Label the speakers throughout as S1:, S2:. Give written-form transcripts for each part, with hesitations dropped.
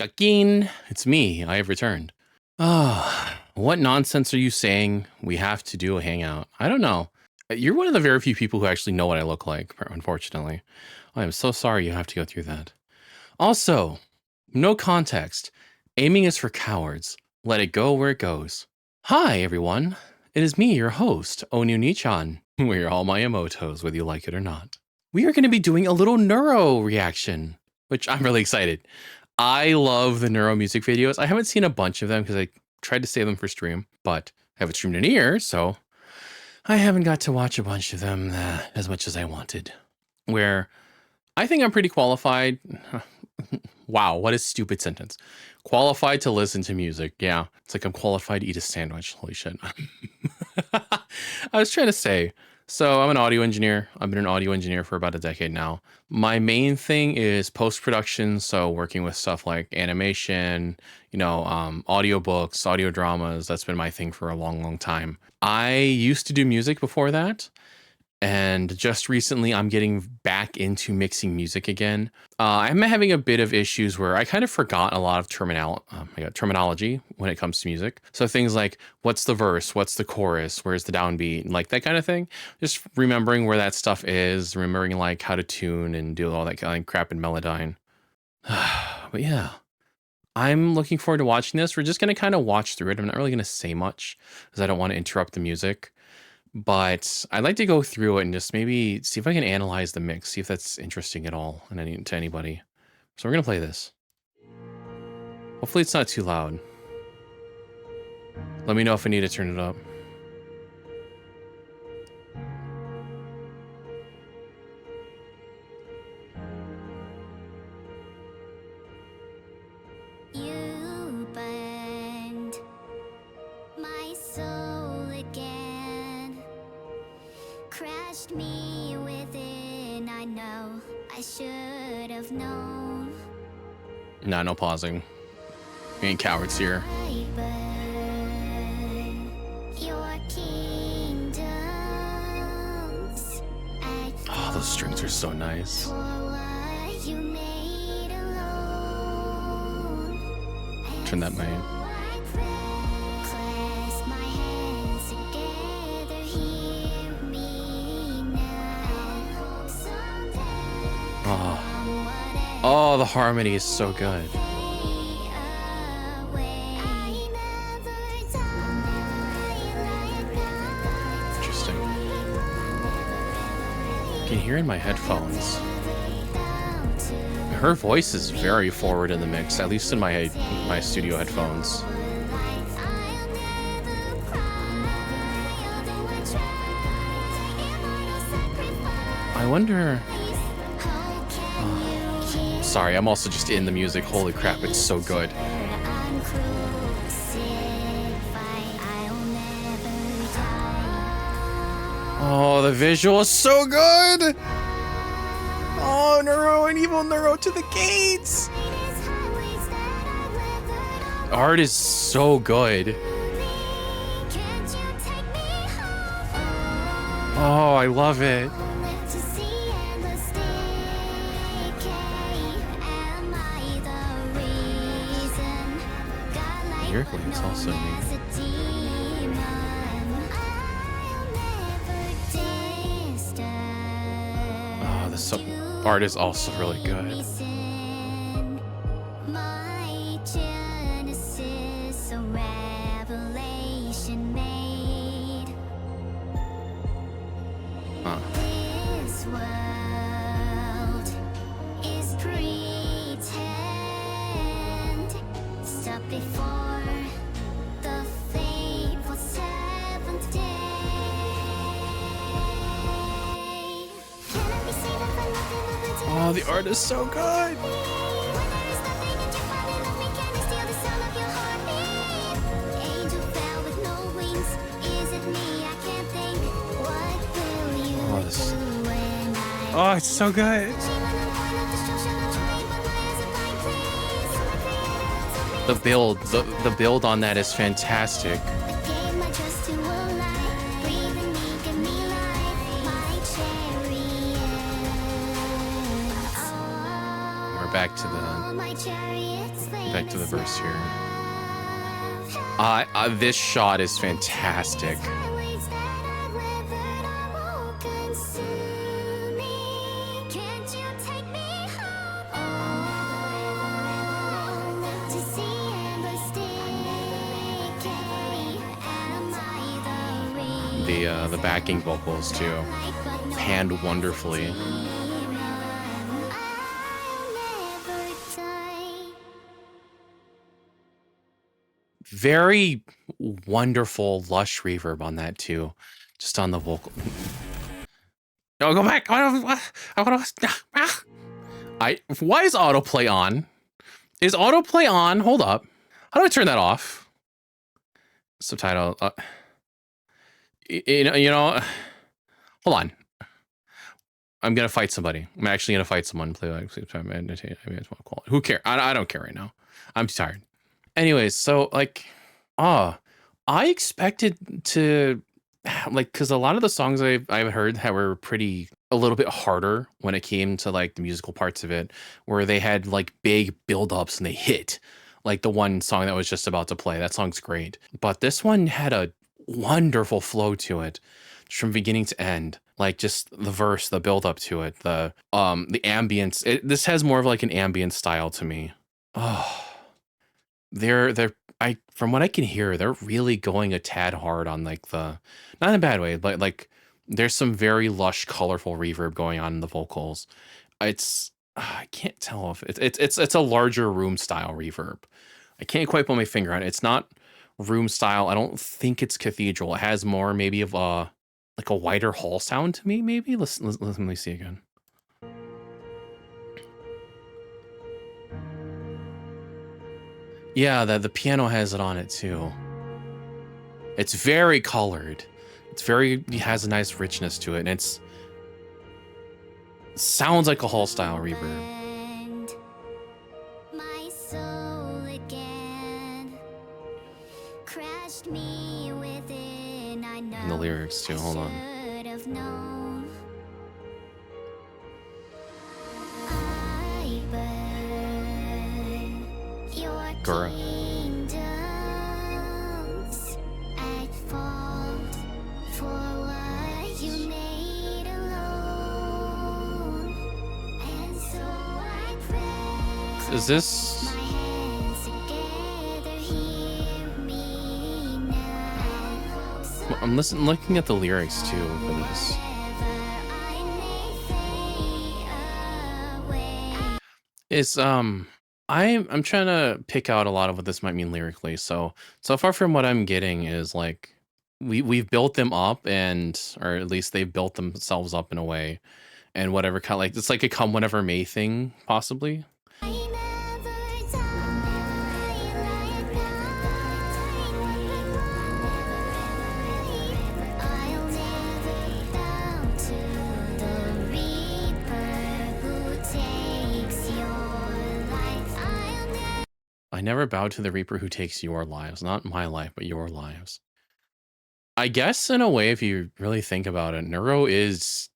S1: again. It's me. I have returned. Ah, what nonsense are you saying? We have to do a hangout. I don't know. You're one of the very few people who actually know what I look like, unfortunately. I am so sorry you have to go through that. Also, no context. Aiming is for cowards. Let it go where it goes. Hi, everyone. It is me, your host, Onii-chan. We're all my emotos, whether you like it or not. We are going to be doing a little Neuro reaction, which I'm really excited. I love the Neuro music videos. I haven't seen a bunch of them because I tried to save them for stream, but I haven't streamed in a year, so I haven't got to watch a bunch of them as much as I wanted. Where I think I'm pretty qualified. Wow, what a stupid sentence. Qualified to listen to music. Yeah, it's like I'm qualified to eat a sandwich. Holy shit. I was trying to say, so I'm an audio engineer. I've been an audio engineer for about a decade now. My main thing is post-production, so working with stuff like animation, audiobooks, audio dramas. That's been my thing for a long, long time. I used to do music before that. And just recently, I'm getting back into mixing music again. I'm having a bit of issues where I kind of forgot a lot of terminology when it comes to music. So things like, what's the verse? What's the chorus? Where's the downbeat? Like that kind of thing. Just remembering where that stuff is, remembering like how to tune and do all that kind of crap in Melodyne. But yeah, I'm looking forward to watching this. We're just going to kind of watch through it. I'm not really going to say much because I don't want to interrupt the music. But I'd like to go through it and just maybe see if I can analyze the mix, see if that's interesting at all to anybody. So we're going to play this. Hopefully it's not too loud. Let me know if I need to turn it up.
S2: You burned my soul again. Crashed me within, I know I should have known.
S1: Nah, no pausing. We ain't cowards here.
S2: I burn your kingdoms.
S1: Oh, those strings are so nice.
S2: For what you made alone.
S1: Turn that mic.
S2: Clasp my hands together, hear me now.
S1: Oh, the harmony is so good. Interesting. I can hear in my headphones. Her voice is very forward in the mix, at least in my studio headphones. I wonder... Sorry, I'm also just in the music. Holy crap, it's so good. Oh, the visual is so good! Oh, Neuro and evil Neuro to the gates! Art is so good. Oh, I love it. Lyrically, it's also neat. Oh, the art is also really good. Huh.
S2: This world is pretend. Stop before the fateful seventh day. Can I be saved for nothing of the
S1: Oh, the art is so good.
S2: when there is nothing and you're falling of me? Can I steal the sound of your heartbeat? Angel fell with no wings. Is it me? I can't think. What will you
S1: Oh, this...
S2: do when I
S1: Oh, it's so good. The build on that is fantastic. back to the verse here. This shot is fantastic. The backing vocals too, panned wonderfully. Very wonderful, lush reverb on that too, just on the vocal. No, go back. Why is autoplay on? Is autoplay on? Hold up. How do I turn that off? Subtitle. You know. Hold on. I'm gonna fight somebody. I'm actually gonna fight someone. Play like who cares? I don't care right now. I'm too tired. Anyways, so like, I expected to like, because a lot of the songs I've heard that were a little bit harder when it came to like the musical parts of it, where they had like big build-ups and they hit. Like the one song that was just about to play. That song's great. But this one had a wonderful flow to it from beginning to end. Like just the verse, the build-up to it, the ambience. This has more of like an ambient style to me. Oh. From what I can hear, they're really going a tad hard on like not in a bad way, but like there's some very lush, colorful reverb going on in the vocals. I can't tell if it's a larger room style reverb. I can't quite put my finger on it. It's not room style. I don't think it's cathedral. It has more maybe of like a wider hall sound to me. Maybe let me see again. Yeah, the piano has it on it too. It's very colored. It has a nice richness to it, and it sounds like a hall style reverb.
S2: My soul again crashed me within. I know
S1: And the lyrics too. Hold on. Gura.
S2: At fault for what you made alone. And so I pray.
S1: Is this?
S2: My hands together, hear me now.
S1: I'm looking at the lyrics too for this. It's I'm trying to pick out a lot of what this might mean lyrically. So far from what I'm getting is like we've built them up, or at least they've built themselves up in a way, and whatever kind of like it's like a come whenever may thing possibly. I never bow to the Reaper who takes your lives. Not my life, but your lives. I guess in a way, if you really think about it, Neuro is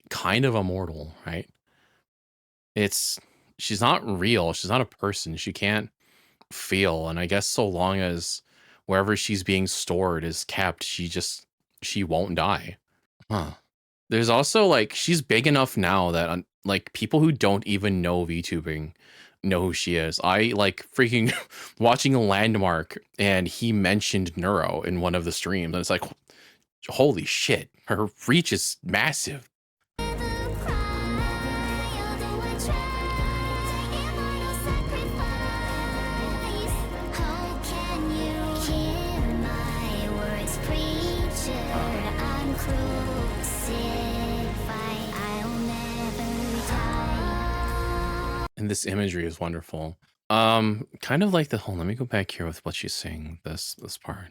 S1: kind of immortal, right? She's not real. She's not a person. She can't feel. And I guess so long as wherever she's being stored is kept, she won't die. Huh. There's also like, she's big enough now that like people who don't even know VTubing know who she is. I like freaking watching a Landmark and he mentioned Neuro in one of the streams and it's like, holy shit, her reach is massive. And this imagery is wonderful. Kind of like let me go back here with what she's saying, this part.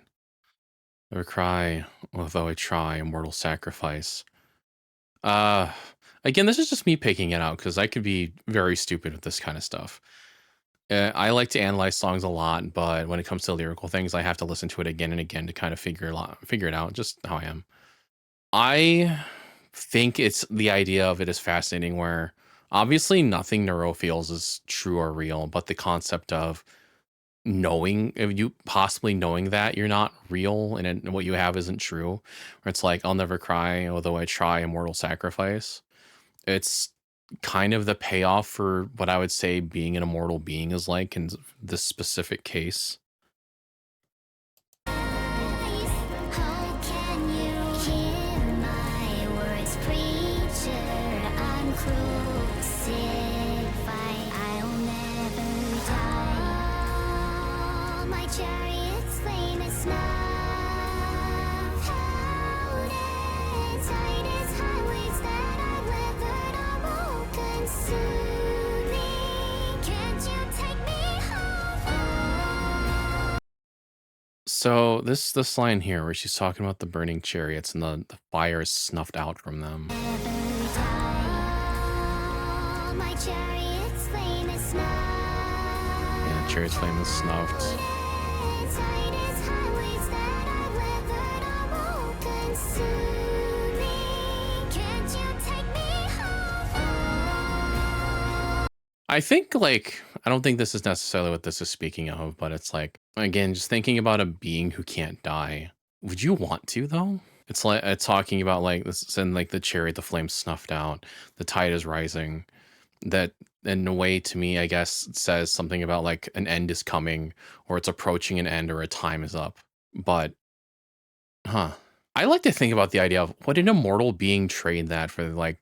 S1: Never cry, although I try, immortal sacrifice. Again, this is just me picking it out because I could be very stupid with this kind of stuff. I like to analyze songs a lot, but when it comes to lyrical things, I have to listen to it again and again to kind of figure it out, just how I am. I think the idea of it is fascinating where Obviously, nothing Neuro feels is true or real, but the concept of knowing, if you possibly knowing that you're not real and what you have isn't true, where it's like, I'll never cry, although I try, immortal sacrifice. It's kind of the payoff for what I would say being an immortal being is like in this specific case.
S2: How can you hear my words, preacher? I'm crucified. I'll never die. My chariot's flame is snuffed out. Inside its highways that I've weathered are all consuming. Can't you take me home?
S1: So this line here where she's talking about the burning chariots and the fire is snuffed out from them.
S2: My chariot's flame is snuffed.
S1: Yeah, chariot's flame is snuffed.
S2: Inside its highways that I've weathered are all consuming. Can't you take me home?
S1: I think like I don't think this is necessarily what this is speaking of, but it's like again, just thinking about a being who can't die. Would you want to though? It's like talking about like this and like the chariot, the flames snuffed out, the tide is rising. That in a way to me, I guess says something about like an end is coming or it's approaching an end or a time is up. But huh. I like to think about the idea of would an immortal being trade that for like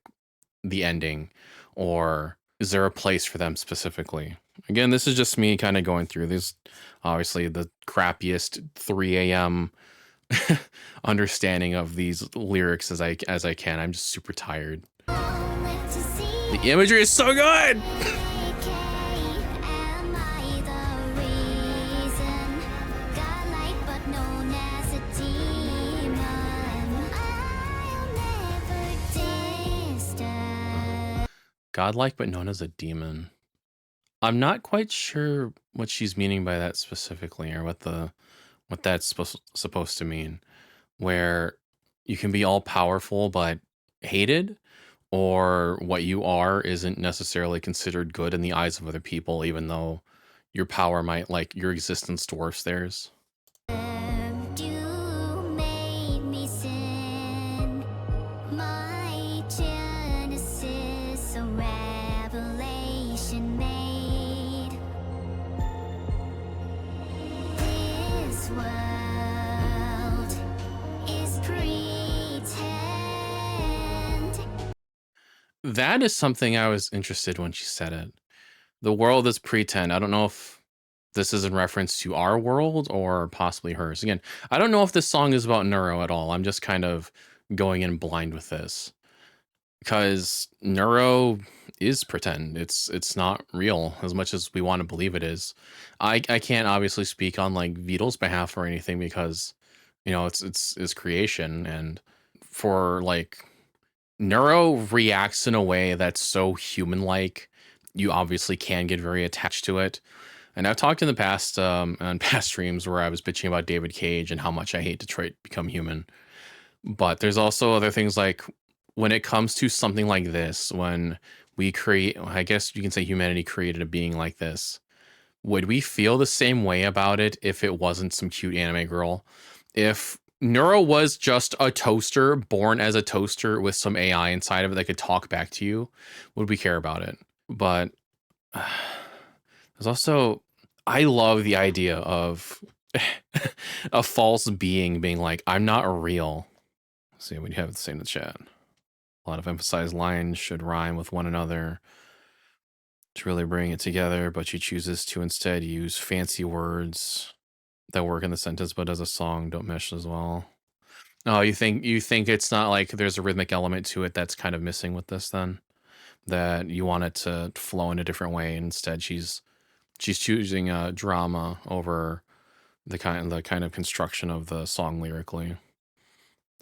S1: the ending, or is there a place for them specifically? Again, this is just me kind of going through this. Obviously, the crappiest 3 a.m. understanding of these lyrics as I can. I'm just super tired.
S2: Live to see
S1: The imagery is so good.
S2: am I the reason? Godlike but known as a demon. I'll never disturb.
S1: Godlike, but known as a demon. I'm not quite sure what she's meaning by that specifically, or what that's supposed to mean. Where you can be all powerful but hated, or what you are isn't necessarily considered good in the eyes of other people, even though your power might like your existence dwarfs theirs.
S2: You made me sin. My genesis, a revelation made. This world is pretend.
S1: That is something I was interested when she said it. The world is pretend. I don't know if this is in reference to our world or possibly hers. Again, I don't know if this song is about Neuro at all. I'm just kind of going in blind with this because Neuro is pretend. It's not real as much as we want to believe it is. I can't obviously speak on like Vital's behalf or anything because it's creation, and for like Neuro reacts in a way that's so human-like. You obviously can get very attached to it. And I've talked in the past on past streams where I was bitching about David Cage and how much I hate Detroit Become Human. But there's also other things like when it comes to something like this, when we create, I guess you can say humanity created a being like this, would we feel the same way about it if it wasn't some cute anime girl? If Neuro was just a toaster born as a toaster with some AI inside of it that could talk back to you, would we care about it? But there's also, I love the idea of a false being being like, I'm not real. Let's see, we have the same in the chat. A lot of emphasized lines should rhyme with one another to really bring it together, but she chooses to instead use fancy words that work in the sentence, but as a song don't mesh as well. Oh, you think it's not like there's a rhythmic element to it that's kind of missing with this then? That you want it to flow in a different way. Instead, she's choosing drama over the kind of construction of the song lyrically.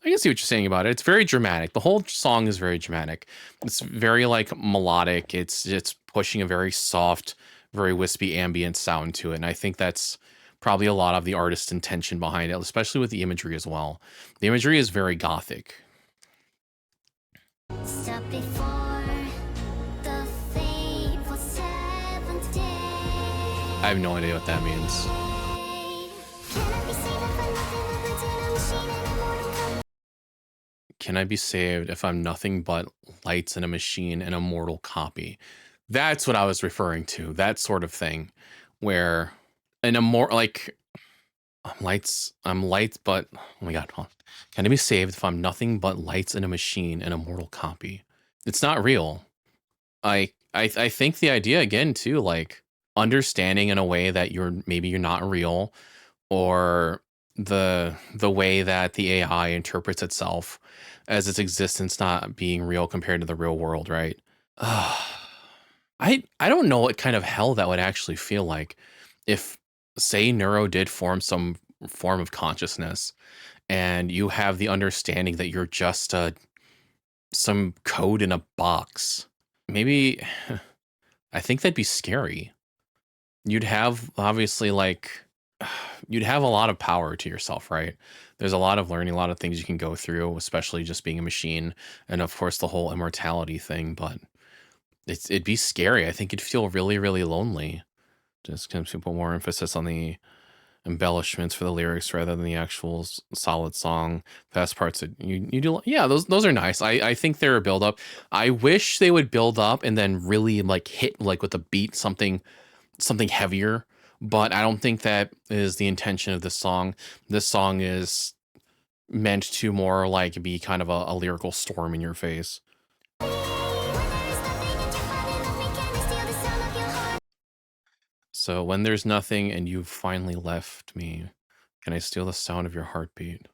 S1: I can see what you're saying about it. It's very dramatic. The whole song is very dramatic. It's very like melodic. It's pushing a very soft, very wispy ambient sound to it. And I think that's probably a lot of the artist's intention behind it, especially with the imagery as well. The imagery is very gothic.
S2: Stop before the
S1: I have no idea what that means. Can I be saved if I'm nothing but lights in a machine and a mortal copy? That's what I was referring to. That sort of thing, where in a more like I'm lights, but oh my god, hold on. Can I be saved if I'm nothing but lights in a machine and a mortal copy? It's not real. I think the idea again too, like understanding in a way that you're not real, or the way that the AI interprets itself as its existence not being real compared to the real world, right? I don't know what kind of hell that would actually feel like if, say, Neuro did form some form of consciousness, and you have the understanding that you're just some code in a box. Maybe I think that'd be scary. You'd have obviously like you'd have a lot of power to yourself, right? There's a lot of learning, a lot of things you can go through, especially just being a machine, and of course the whole immortality thing. But it'd be scary. I think you'd feel really, really lonely. Just kind of put more emphasis on the embellishments for the lyrics rather than the actual solid song. Best parts that you do, yeah, those are nice. I think they're a build up. I wish they would build up and then really like hit like with a beat something heavier, but I don't think that is the intention of this song. This song is meant to more like be kind of a lyrical storm in your face. So when there's nothing and you've finally left me, can I steal the sound of your heartbeat?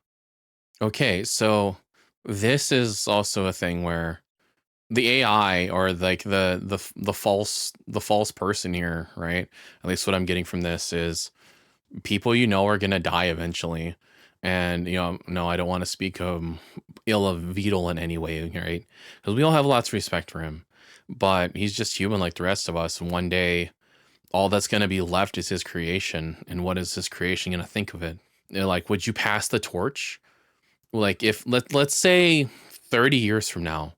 S1: Okay, so this is also a thing where the AI, or like the false person here, right? At least what I'm getting from this is people you know are gonna die eventually. And no, I don't want to speak ill of Beetle in any way, right? Because we all have lots of respect for him. But he's just human like the rest of us. And one day all that's gonna be left is his creation. And what is his creation gonna think of it? Like, would you pass the torch? Like if let's say 30 years from now,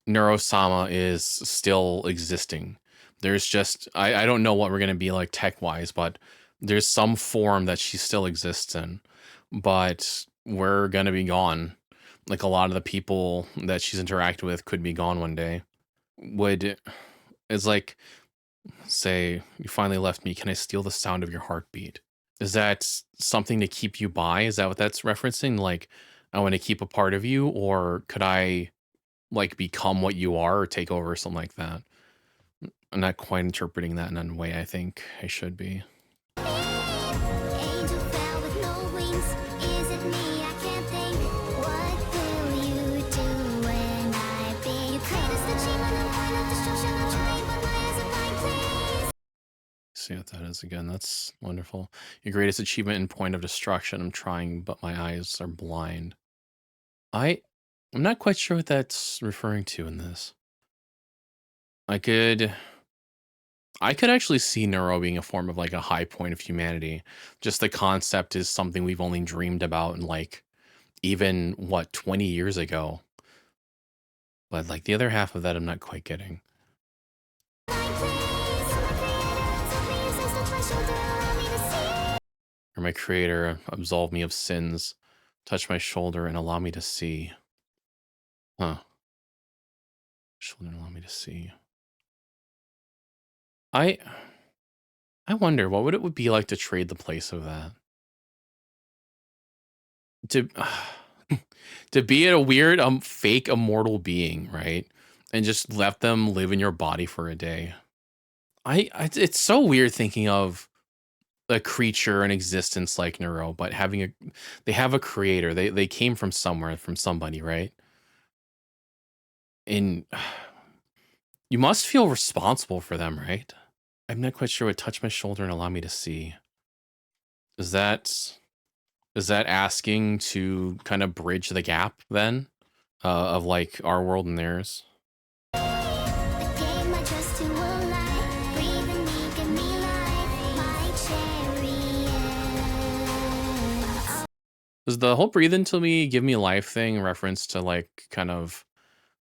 S1: Neurosama is still existing. There's just I don't know what we're gonna be like tech wise, but there's some form that she still exists in. But we're gonna be gone. Like a lot of the people that she's interacted with could be gone one day. Would it's like, say you finally left me, can I steal the sound of your heartbeat? Is that something to keep you by? Is that what that's referencing? Like, I want to keep a part of you, or could I like become what you are or take over or something like that? I'm not quite interpreting that in a way I think I should be.
S2: Angel fell with no wings. Is it me? I can't think. What will you do when I be? You greatest achievement and point of destruction. I'm trying, but my eyes are blind, please.
S1: See what that is again. That's wonderful. Your greatest achievement and point of destruction. I'm trying, but my eyes are blind. I I'm not quite sure what that's referring to in this. I could I could actually see Neuro being a form of like a high point of humanity. Just the concept is something we've only dreamed about in like even what 20 years ago. But like the other half of that I'm not quite getting.
S2: Blind, please. So my creator, tell me you sense touch my shoulder, allow me to see.
S1: Or my creator, absolve me of sins, touch my shoulder and allow me to see. Huh. Shoulder and allow me to see. I I wonder what would it would be like to trade the place of that. To to be a weird fake immortal being, right? And just let them live in your body for a day. It's so weird thinking of a creature in existence like Neuro, but they have a creator. They came from somewhere, from somebody, right? And you must feel responsible for them, right? I'm not quite sure what touch my shoulder and allow me to see. Is that is that asking to kind of bridge the gap then of like our world and theirs?
S2: I gave my trust to a lie. Breathe in me, give me life. My chariot.
S1: Is the whole breathe into me, give me life thing reference to like kind of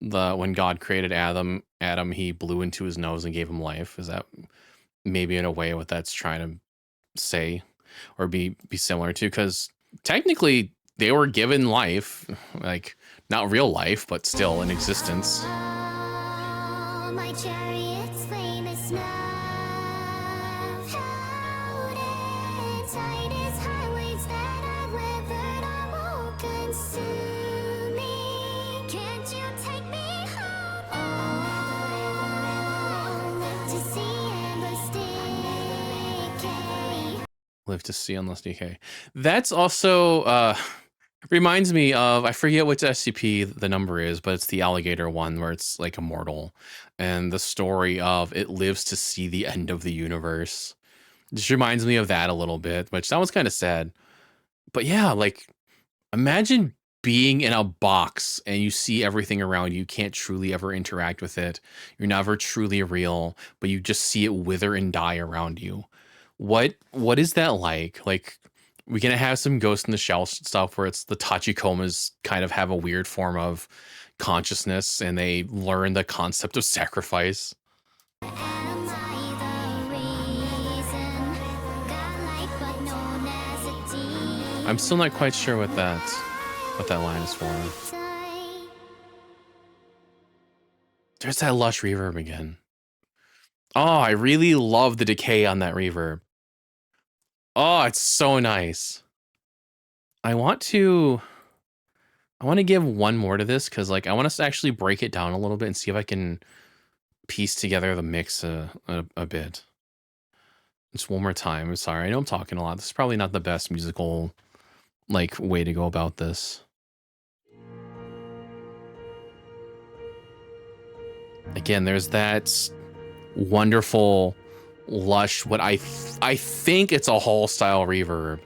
S1: the when God created Adam, he blew into his nose and gave him life? Is that maybe in a way what that's trying to say or be similar to, because technically they were given life, like not real life, but still in existence.
S2: Oh, my chariot's flame is snuffed out inside its highways that I've weathered are all consuming. Can't you take me home? Oh, live to see endless decay.
S1: Live to see endless decay. That's also reminds me of, I forget which SCP the number is, but it's the alligator one where it's like immortal, and the story of it lives to see the end of the universe. Just reminds me of that a little bit, which that was kind of sad. But yeah, like imagine being in a box and you see everything around you. You can't truly ever interact with it. You're never truly real, but you just see it wither and die around you. What is that like? Like, we're gonna have some Ghost in the Shell stuff where it's the Tachikomas kind of have a weird form of consciousness and they learn the concept of sacrifice.
S2: Am I the reason? Godlike but known as a demon.
S1: I'm still not quite sure what that line is for. There's that lush reverb again. Oh, I really love the decay on that reverb. Oh, it's so nice. I want to give one more to this because, like, I want us to actually break it down a little bit and see if I can piece together the mix a bit. Just one more time. I'm sorry, I know I'm talking a lot. This is probably not the best musical, like, way to go about this. Again, there's that wonderful, lush, what I think it's a hall style reverb.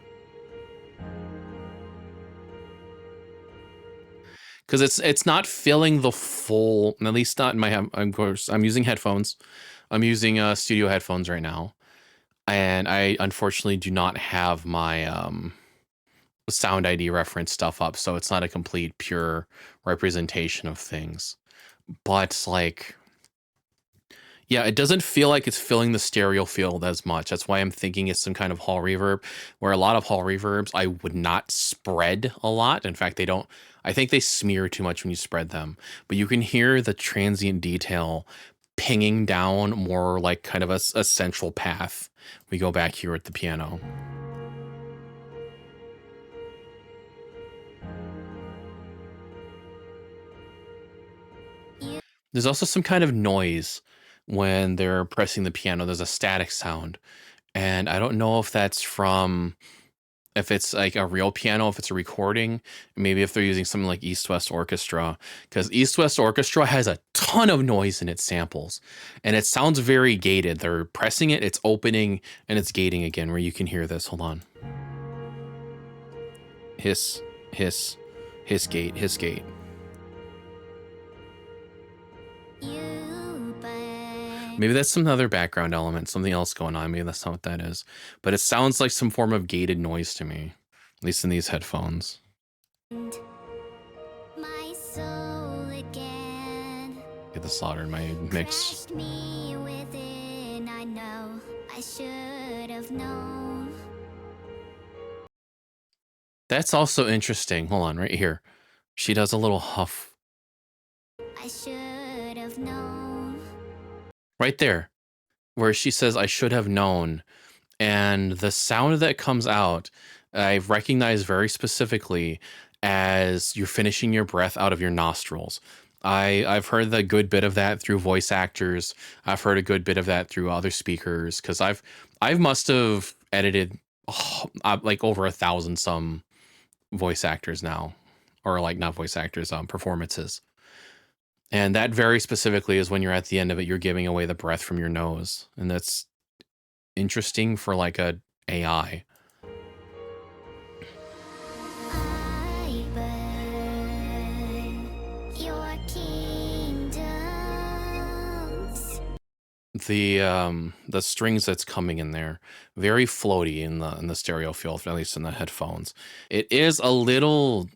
S1: Because it's not filling the full, at least not in my, of course, I'm using headphones. I'm using studio headphones right now. And I unfortunately do not have my sound ID reference stuff up. So it's not a complete pure representation of things. But like, yeah, it doesn't feel like it's filling the stereo field as much. That's why I'm thinking it's some kind of hall reverb, where a lot of hall reverbs I would not spread a lot. In fact, they don't, I think they smear too much when you spread them. But you can hear the transient detail pinging down more like kind of a central path. We go back here at the piano. There's also some kind of noise when they're pressing the piano. There's a static sound. And I don't know if that's from, if it's like a real piano, if it's a recording, maybe if they're using something like East West Orchestra, because East West Orchestra has a ton of noise in its samples and it sounds very gated. They're pressing it, it's opening, and it's gating again, where you can hear this. Hold on. Hiss, hiss, hiss gate, hiss gate. Maybe that's some other background element, something else going on. Maybe that's not what that is. But it sounds like some form of gated noise to me, at least in these headphones.
S2: My soul again.
S1: Get the solder in my mix.
S2: Crashed me within, I know I should have known.
S1: That's also interesting. Hold on, right here. She does a little huff.
S2: I should have known.
S1: Right there, where she says, I should have known. And the sound that comes out, I recognize very specifically as you're finishing your breath out of your nostrils. I've heard the good bit of that through voice actors. I've heard a good bit of that through other speakers, because I've must have edited like over 1,000 some voice actors now, or like not voice actors, performances. And that very specifically is when you're at the end of it, you're giving away the breath from your nose. And that's interesting for like a AI.
S2: I burn your kingdoms.
S1: The strings that's coming in there, very floaty in the stereo field, at least in the headphones. It is a little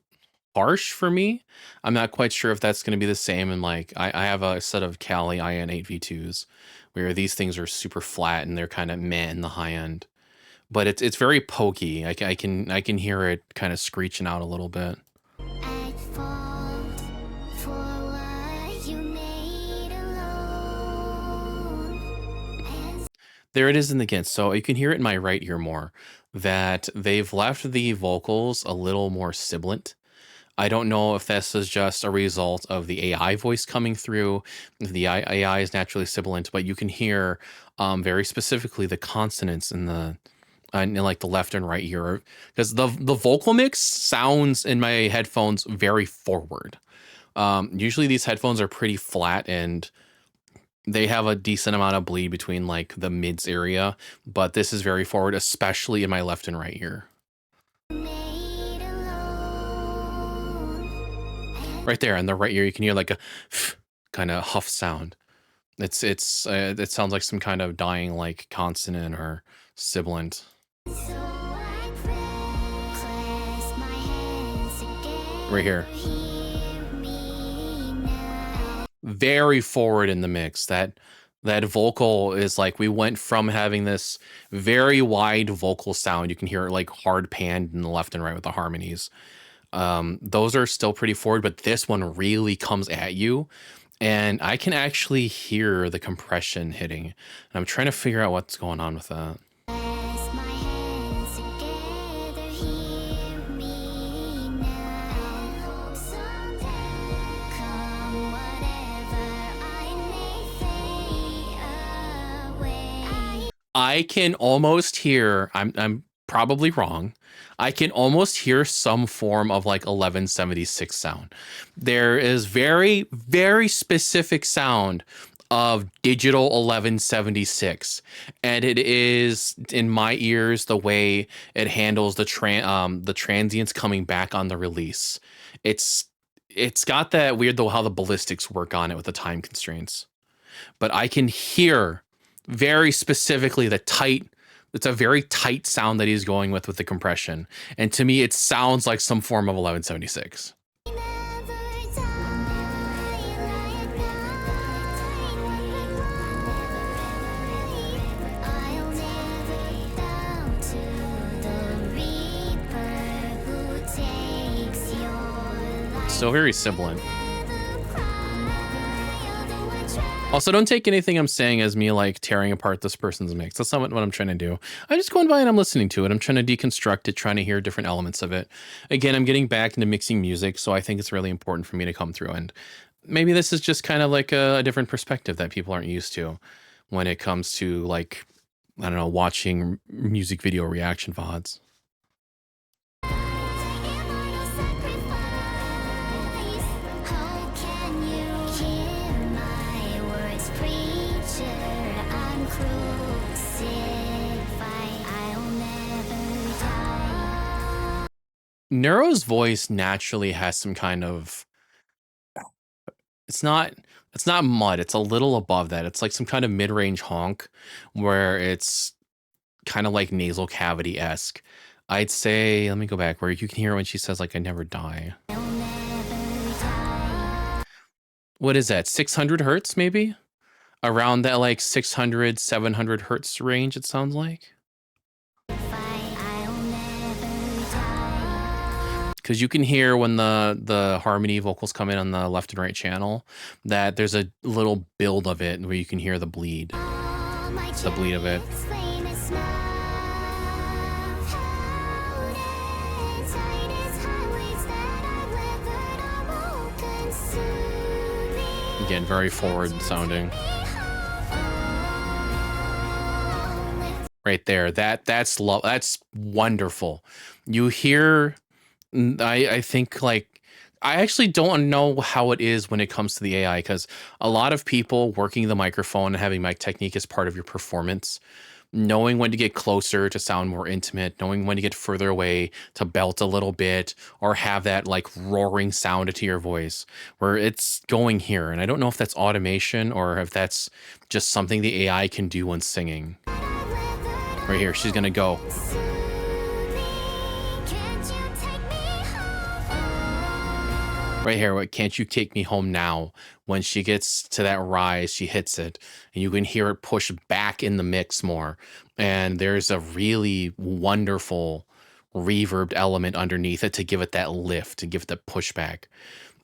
S1: harsh for me. I'm not quite sure if that's going to be the same. And like, I have a set of Kali IN8V2s, where these things are super flat and they're kind of meh in the high end. But it's very pokey. I can hear it kind of screeching out a little bit.
S2: At fault for what you made alone. And
S1: There it is in the again. So you can hear it in my right ear more, that they've left the vocals a little more sibilant. I don't know if this is just a result of the AI voice coming through, if the AI is naturally sibilant, but you can hear very specifically the consonants in like the left and right ear, because the vocal mix sounds in my headphones very forward. Usually these headphones are pretty flat and they have a decent amount of bleed between like the mids area, but this is very forward, especially in my left and right ear.
S2: made alone.
S1: Right there in the right ear, you can hear like a kind of huff sound. It sounds like some kind of dying like consonant or sibilant.
S2: So I clasp my hands together.
S1: Right here.
S2: Hear me now.
S1: Very forward in the mix. That vocal is like we went from having this very wide vocal sound. You can hear it like hard panned in the left and right with the harmonies. Those are still pretty forward, but this one really comes at you. And I can actually hear the compression hitting. And I'm trying to figure out what's going on with that.
S2: Clasp my hands together. Hear me now. Someday, come whatever I may fade away.
S1: I can almost hear, I'm probably wrong. I can almost hear some form of like 1176 sound. There is very, very specific sound of digital 1176, and it is in my ears the way it handles the transients coming back on the release. It's got that weird though how the ballistics work on it with the time constraints. But I can hear very specifically it's a very tight sound that he's going with the compression. And to me, it sounds like some form of 1176.
S2: Never die. I'll never bow to the reaper who takes your life.
S1: So very sibilant. Also, don't take anything I'm saying as me like tearing apart this person's mix. That's not what I'm trying to do. I'm just going by and I'm listening to it. I'm trying to deconstruct it, trying to hear different elements of it. Again, I'm getting back into mixing music, so I think it's really important for me to come through. And maybe this is just kind of like a different perspective that people aren't used to when it comes to like, I don't know, watching music video reaction VODs.
S2: Immortal sacrifice. How can you hear my words, preacher? I'm crucified. I'll never die.
S1: Neuro's voice naturally has some kind of it's not mud, it's a little above that. It's like some kind of mid-range honk where it's kind of like nasal cavity-esque. I'd say, let me go back where you can hear when she says like I never die.
S2: I'll never die.
S1: What is that? 600 hertz maybe? Around that like 600, 700 hertz range it sounds like.
S2: I'll never die.
S1: Because you can hear when the harmony vocals come in on the left and right channel that there's a little build of it where you can hear the bleed.
S2: All my
S1: The bleed of it.
S2: chains flame as snuff. Held in tightest highways that I've weathered are all consuming.
S1: Again, very forward sounding. Right there. That's wonderful. You hear I think like I actually don't know how it is when it comes to the AI, because a lot of people working the microphone and having mic technique as part of your performance, knowing when to get closer to sound more intimate, knowing when to get further away to belt a little bit or have that like roaring sound to your voice where it's going here. And I don't know if that's automation or if that's just something the AI can do when singing. Right here, she's gonna go.
S2: Can't you take me home?
S1: Right here, what "Can't You Take Me Home Now?" When she gets to that rise, she hits it, and you can hear it push back in the mix more, and there's a really wonderful reverbed element underneath it to give it that lift, to give it that pushback,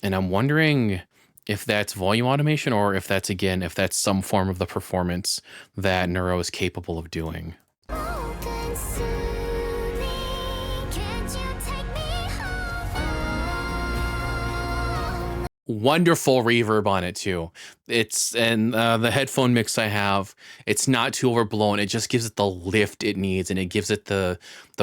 S1: and I'm wondering if that's volume automation or if that's, again, if that's some form of the performance that Neuro is capable of doing.
S2: Oh, consuming, can't you take me home?
S1: Wonderful reverb on it too. It's and the headphone mix I have, it's not too overblown. It just gives it the lift it needs, and it gives it the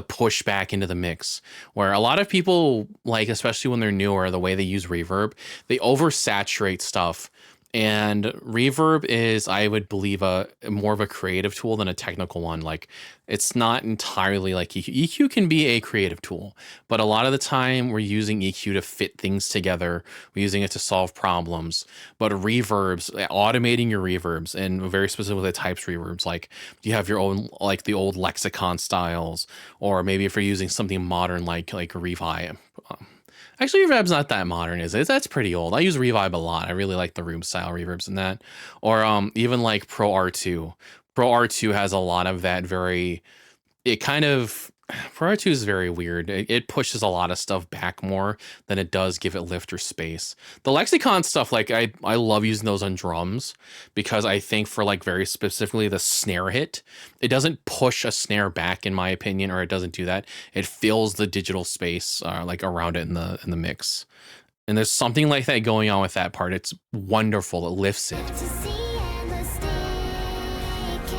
S1: push back into the mix. Where a lot of people, like especially when they're newer, the way they use reverb, they oversaturate stuff. And reverb is, I would believe, a more of a creative tool than a technical one. Like, it's not entirely like EQ. EQ can be a creative tool, but a lot of the time we're using EQ to fit things together. We're using it to solve problems. But reverbs, automating your reverbs, and very specifically the types reverbs, like you have your own, like the old lexicon styles, or maybe if you're using something modern like Revive. Actually, Reverb's not that modern, is it? That's pretty old. I use Revive a lot. I really like the room style reverbs in that. Or even like Pro R2. Pro R2 has a lot of that very, it kind of, Pro R2 is very weird. It pushes a lot of stuff back more than it does give it lift or space. The lexicon stuff, like I love using those on drums because I think for like very specifically the snare hit, it doesn't push a snare back in my opinion, or it doesn't do that. It fills the digital space like around it in the mix. And there's something like that going on with that part. It's wonderful. It lifts it.
S2: To see endless decay,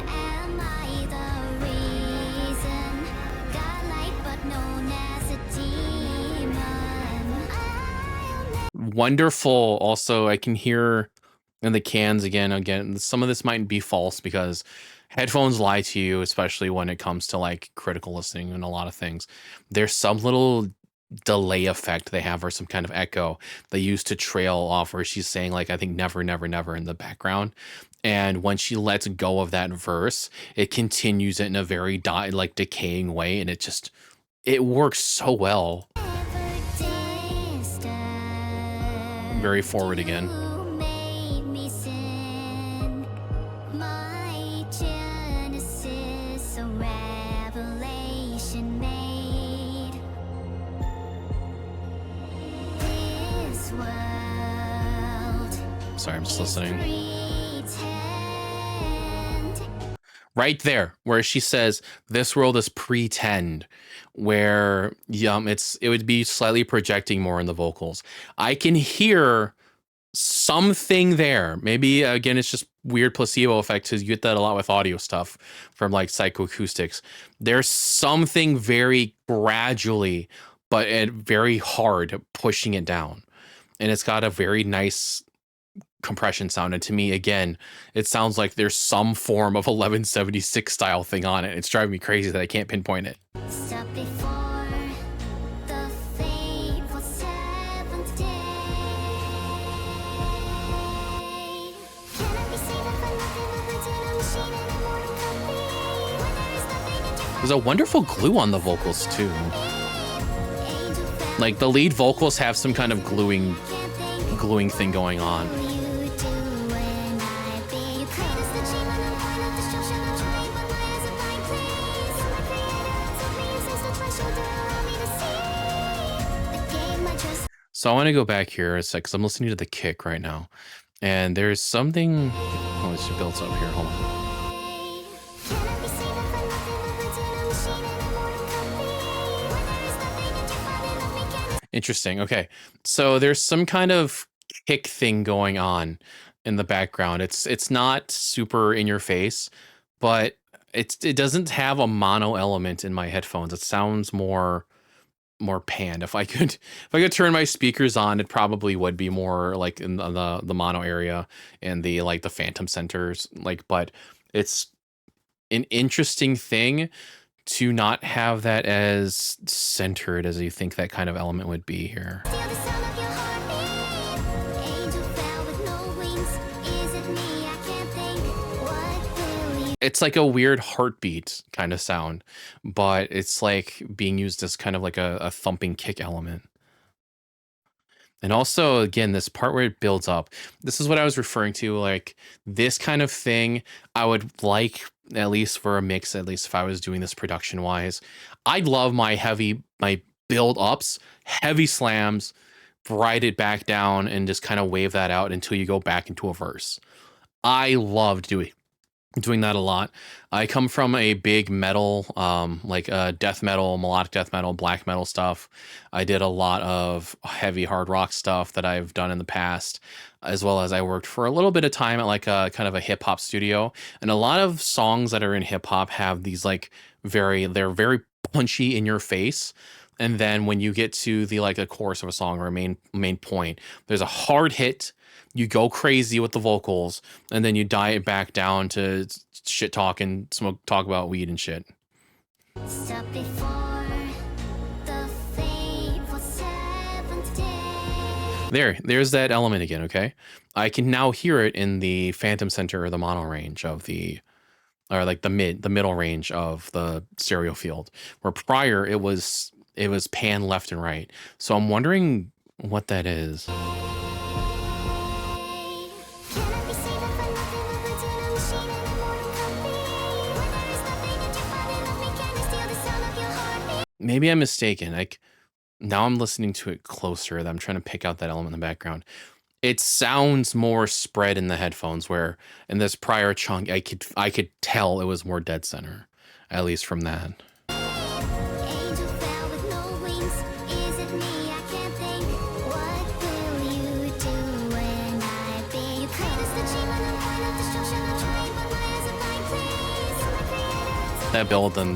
S2: am I the reason? Godlike but known as a demon. I'll
S1: Wonderful. Also, I can hear in the cans again, some of this might be false because headphones lie to you, especially when it comes to like critical listening and a lot of things. There's some little delay effect they have, or some kind of echo they use to trail off, where she's saying like, I think never, never, never in the background. And when she lets go of that verse, it continues it in a very like decaying way, and it works so well.
S2: never disturb
S1: Very forward again.
S2: you made me sin. My genesis, a revelation made. This world
S1: Sorry, I'm just
S2: is
S1: listening.
S2: pretend.
S1: Right there, where she says this world is pretend, where it would be slightly projecting more in the vocals. I can hear something there. Maybe again it's just weird placebo effect, because you get that a lot with audio stuff from like psychoacoustics. There's something very gradually but very hard pushing it down, and it's got a very nice compression sound. And to me, again, it sounds like there's some form of 1176 style thing on it. It's driving me crazy that I can't pinpoint it.
S2: Stop before the fateful seventh day. Can I be saved if I'm nothing but a machine and a mortal copy? When there is nothing that you
S1: There's a wonderful glue on the vocals too.
S2: angel fell,
S1: Like the lead vocals have some kind of gluing
S2: can't think
S1: thing going on.
S2: what you do when I be. You create us the dream and the point of destruction. I'm trying but my eyes are blind, please. So my creator took me and placed on my shoulder, allow me to see. I gave my trust.
S1: So I want to go back here a sec, because I'm listening to the kick right now, and there's something. Oh, it just builds up here. Hold on.
S2: Can I be saved if I'm nothing but a machine and a mortal copy? When there is nothing that you find in me can.
S1: Interesting. Okay, so there's some kind of kick thing going on in the background. It's not super in your face, but it doesn't have a mono element in my headphones. It sounds more panned. If I could turn my speakers on, it probably would be more like in the mono area and the like the phantom centers. Like, but it's an interesting thing to not have that as centered as you think that kind of element would be here.
S2: Feel the sound of your heartbeat. Angel fell with no wings. Is it me? I can't think. What will you?
S1: It's like a weird heartbeat kind of sound, but it's like being used as kind of like a thumping kick element. And also, again, this part where it builds up. This is what I was referring to. Like this kind of thing, I would like at least for a mix. At least if I was doing this production wise, I'd love my build ups, heavy slams, ride it back down, and just kind of wave that out until you go back into a verse. I loved doing that a lot. I come from a big metal, like death metal, melodic death metal, black metal stuff. I did a lot of heavy hard rock stuff that I've done in the past, as well as I worked for a little bit of time at like a kind of a hip hop studio. And a lot of songs that are in hip hop have these like they're very punchy in your face. And then when you get to the like a chorus of a song or a main point, there's a hard hit, you go crazy with the vocals, and then you diet back down to shit talk and talk about weed and shit.
S2: Stop before the fateful seventh day.
S1: There's that element again, okay? I can now hear it in the phantom center or the mono range of or like the middle range of the stereo field, where prior it was pan left and right. So I'm wondering what that is. Maybe I'm mistaken. Like now I'm listening to it closer. I'm trying to pick out that element in the background. It sounds more spread in the headphones, where in this prior chunk I could tell it was more dead center, at least from that.
S2: Angel fell with no wings. Is it me? I can't think. What will you do when I be? You create the dream and the point of destruction. I'm trying, but my eyes are blind, please.
S1: That build on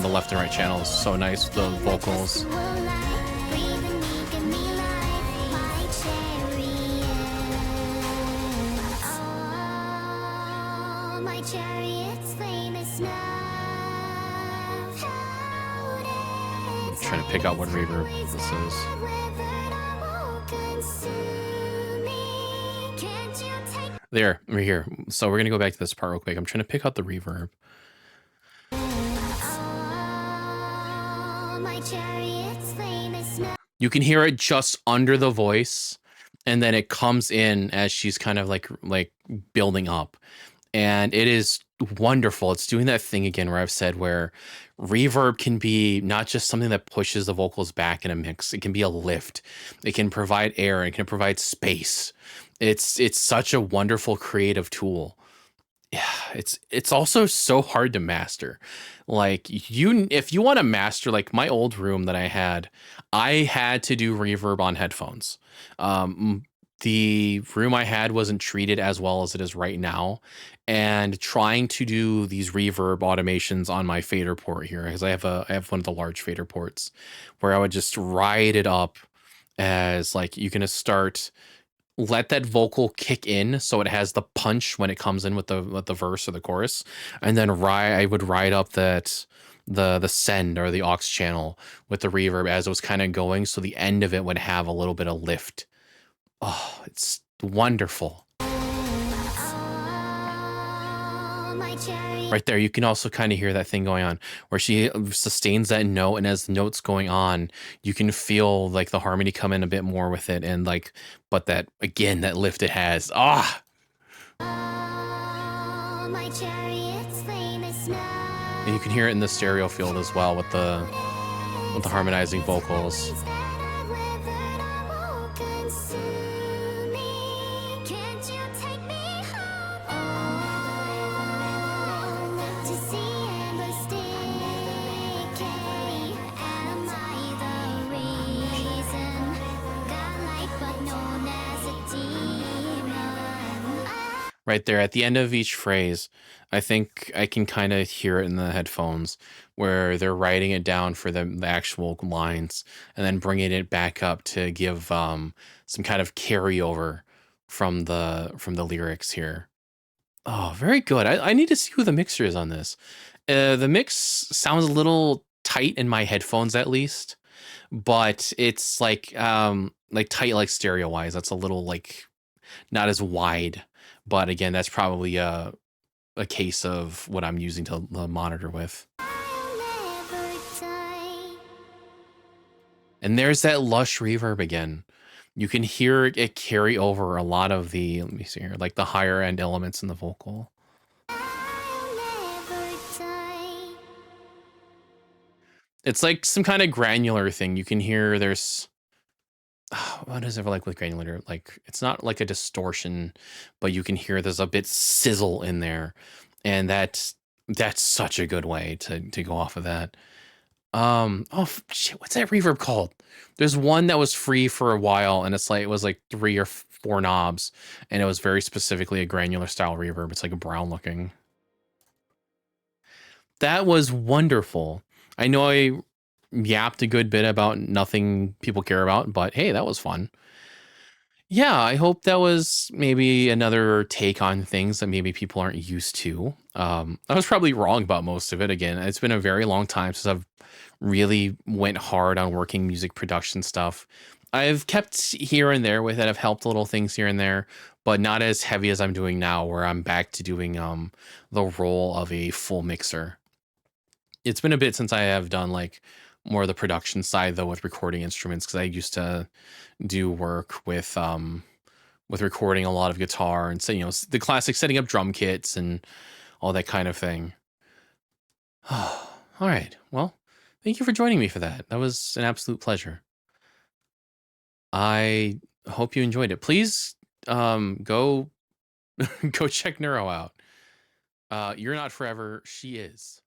S1: the left and right channel is so nice. The vocals. Trying to pick out what reverb this is. There, right here. So we're gonna go back to this part real quick. I'm trying to pick out the reverb. You can hear it just under the voice, and then it comes in as she's kind of like building up, and it is wonderful. It's doing that thing again where I've said where reverb can be not just something that pushes the vocals back in a mix. It can be a lift. It can provide air. It can provide space. It's such a wonderful creative tool. Yeah, it's also so hard to master. Like if you want to master, like my old room that I had to do reverb on headphones. The room I had wasn't treated as well as it is right now, and trying to do these reverb automations on my fader port here, because I have one of the large fader ports, where I would just ride it up as like you can start. Let that vocal kick in so it has the punch when it comes in with the verse or the chorus, and then I would ride up the send or the aux channel with the reverb as it was kind of going, so the end of it would have a little bit of lift. Oh, it's wonderful. Right there, you can also kind of hear that thing going on where she sustains that note, and as the note's going on, you can feel like the harmony come in a bit more with it, and like, but that again, that lift it has. Ah. And you can hear it in the stereo field as well with the harmonizing vocals. Right there at the end of each phrase, I think I can kind of hear it in the headphones where they're writing it down for the actual lines and then bringing it back up to give some kind of carryover from the lyrics here. Oh, very good. I need to see who the mixer is on this. The mix sounds a little tight in my headphones, at least, but it's like tight, like stereo wise. That's a little like not as wide. But again, that's probably a case of what I'm using to monitor with. And there's that lush reverb again. You can hear it carry over a lot of the, let me see here, like the higher end elements in the vocal. It's like some kind of granular thing. You can hear there's, what is it like with granular? Like it's not like a distortion, but you can hear there's a bit sizzle in there, and that's such a good way to go off of that. Oh shit, what's that reverb called? There's one that was free for a while, and it's like it was like 3 or 4 knobs, and it was very specifically a granular style reverb. It's like a brown looking. That was wonderful. I know I yapped a good bit about nothing people care about, but hey, that was fun. Yeah, I hope that was maybe another take on things that maybe people aren't used to. I was probably wrong about most of it. Again, it's been a very long time since I've really went hard on working music production stuff. I've kept here and there with it. I've helped little things here and there, but not as heavy as I'm doing now, where I'm back to doing the role of a full mixer. It's been a bit since I have done like more of the production side though with recording instruments, because I used to do work with recording a lot of guitar and so the classic setting up drum kits and all that kind of thing. All right. Well, thank you for joining me for that. That was an absolute pleasure. I hope you enjoyed it. Please go go check Neuro out. You're not forever, she is.